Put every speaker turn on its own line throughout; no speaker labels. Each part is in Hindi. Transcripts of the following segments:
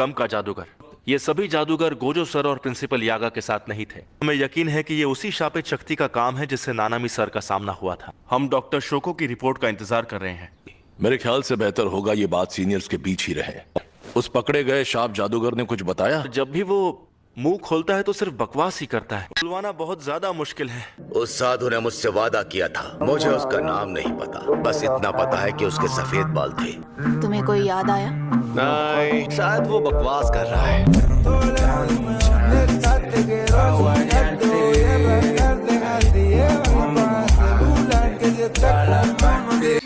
कम का जादूगर। ये सभी जादूगर गोजो सर और प्रिंसिपल यागा के साथ नहीं थे। हमें यकीन है कि ये उसी शापित शक्ति का काम है जिससे नानामी सर का सामना हुआ था। हम डॉक्टर शोको की रिपोर्ट का इंतजार कर रहे हैं।
मेरे ख्याल से बेहतर होगा ये बात सीनियर्स के बीच ही रहे। उस पकड़े गए शाप जादूगर ने कुछ बताया?
जब भी वो मुंह खोलता है तो सिर्फ बकवास ही करता है। बुलवाना बहुत ज्यादा मुश्किल है।
उस साधु ने मुझसे वादा किया था। मुझे उसका नाम नहीं पता, बस इतना पता है कि उसके सफेद बाल थे।
तुम्हें कोई याद आया?
नहीं, शायद वो बकवास कर रहा है।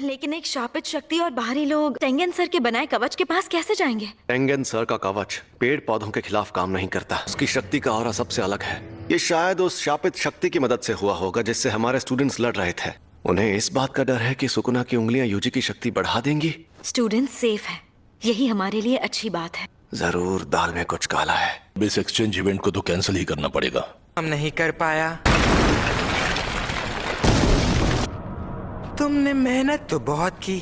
लेकिन एक शापित शक्ति और बाहरी लोग टेंगेन सर के बनाए कवच के पास कैसे जाएंगे?
टेंगेन सर का कवच पेड़ पौधों के खिलाफ काम नहीं करता। उसकी शक्ति का ऑरा सबसे अलग है। ये शायद उस शापित शक्ति की मदद से हुआ होगा जिससे हमारे स्टूडेंट्स लड़ रहे थे। उन्हें इस बात का डर है कि सुकुना की उंगलियां यूजी की शक्ति बढ़ा देंगी।
स्टूडेंट सेफ है, यही हमारे लिए अच्छी बात है।
जरूर दाल में कुछ काला है।
इस एक्सचेंज इवेंट को तो कैंसिल ही करना पड़ेगा।
हम नहीं कर पाया। तुमने मेहनत तो बहुत की।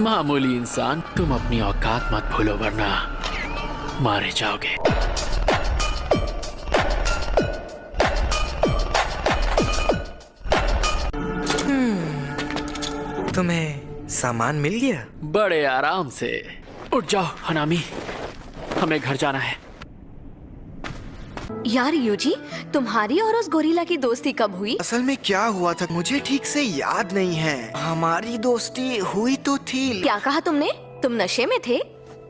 मामूली इंसान, तुम अपनी औकात मत भूलो वरना मारे जाओगे।
तुम्हें सामान मिल गया?
बड़े आराम से। उठ जाओ हनामी, हमें घर जाना है।
यार यूजी, तुम्हारी और उस गोरिल्ला की दोस्ती कब हुई?
असल में क्या हुआ था मुझे ठीक से याद नहीं है। हमारी दोस्ती हुई तो थी।
क्या कहा तुमने? तुम नशे में थे?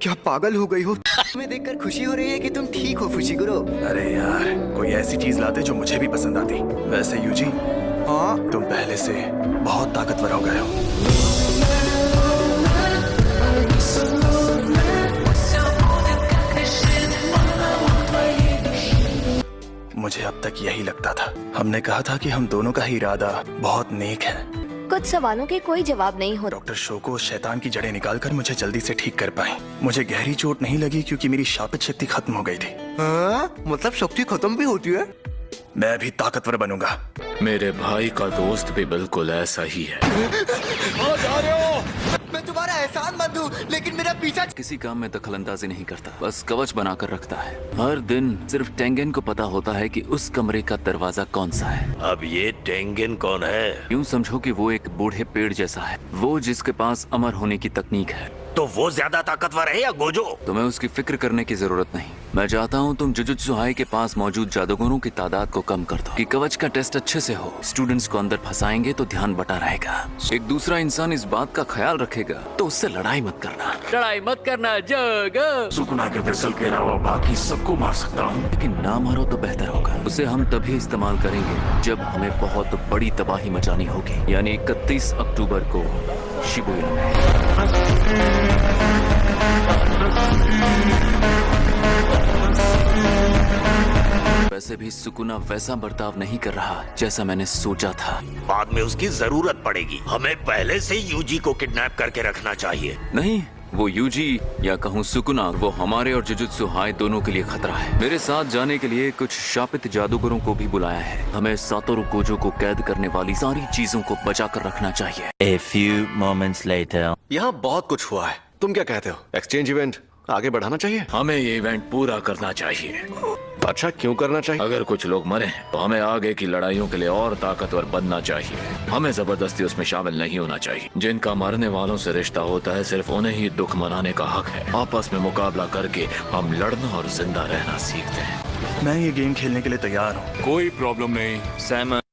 क्या पागल हो गई हो? तुम्हें देखकर खुशी हो रही है कि तुम ठीक हो फुशिगुरो।
अरे यार, कोई ऐसी चीज लाते जो मुझे भी पसंद आती। वैसे यूजी,
हाँ,
तुम पहले से बहुत ताकतवर हो गए हो। मुझे अब तक यही लगता था। हमने कहा था कि हम दोनों का ही इरादा बहुत नेक है।
कुछ सवालों के कोई जवाब नहीं होता।
डॉक्टर शोको शैतान की जड़ें निकालकर मुझे जल्दी से ठीक कर पाए। मुझे गहरी चोट नहीं लगी क्योंकि मेरी शापित शक्ति खत्म हो गई थी।
हाँ? मतलब शक्ति खत्म भी होती है?
मैं भी ताकतवर बनूंगा।
मेरे भाई का दोस्त भी बिल्कुल ऐसा ही है।
मैं तुम्हारा एहसान मंद हूँ, लेकिन मेरा पीछा।
किसी काम में दखल अंदाजी नहीं करता, बस कवच बनाकर रखता है। हर दिन सिर्फ टेंगेन को पता होता है कि उस कमरे का दरवाजा कौन सा है।
अब ये टेंगेन कौन है?
यूं समझो कि वो एक बूढ़े पेड़ जैसा है, वो जिसके पास अमर होने की तकनीक है।
तो वो ज्यादा ताकतवर है या गोजो?
तुम्हें उसकी फिक्र करने की जरूरत नहीं। मैं चाहता हूँ तुम जुजुत्सु हाई के पास मौजूद जादूगरों की तादाद को कम कर दो कि कवच का टेस्ट अच्छे से हो। स्टूडेंट्स को अंदर फंसाएंगे तो ध्यान बटा रहेगा। एक दूसरा इंसान इस बात का ख्याल रखेगा तो उससे लड़ाई मत करना। लड़ाई मत करना जग।
सुकुना के वेसल के अलावा बाकी सबको मार सकता हूँ,
लेकिन ना मारो तो बेहतर होगा। उसे हम तभी इस्तेमाल करेंगे जब हमें बहुत बड़ी तबाही मचानी होगी, यानी 31 अक्टूबर को शिबुया में। वैसे भी सुकुना वैसा बर्ताव नहीं कर रहा जैसा मैंने सोचा था।
बाद में उसकी जरूरत पड़ेगी। हमें पहले से यूजी को किडनैप करके रखना चाहिए।
नहीं, वो यूजी या कहूँ सुकुना, वो हमारे और जुजुत्सु हाई दोनों के लिए खतरा है। मेरे साथ जाने के लिए कुछ शापित जादूगरों को भी बुलाया है। हमें सातोरु गोजो को कैद करने वाली सारी चीजों को बचा कर रखना चाहिए।
A few moments later.
यहाँ बहुत कुछ हुआ है। तुम क्या कहते हो? एक्सचेंज इवेंट आगे बढ़ाना चाहिए?
हमें ये इवेंट पूरा करना चाहिए।
अच्छा, क्यों करना चाहिए?
अगर कुछ लोग मरे तो हमें आगे की लड़ाइयों के लिए और ताकतवर बनना चाहिए। हमें जबरदस्ती उसमें शामिल नहीं होना चाहिए। जिनका मरने वालों से रिश्ता होता है, सिर्फ उन्हें ही दुख मनाने का हक है। आपस में मुकाबला करके हम लड़ना और जिंदा रहना सीखते हैं।
मैं ये गेम खेलने के लिए तैयार हूँ।
कोई प्रॉब्लम नहीं।
Simon.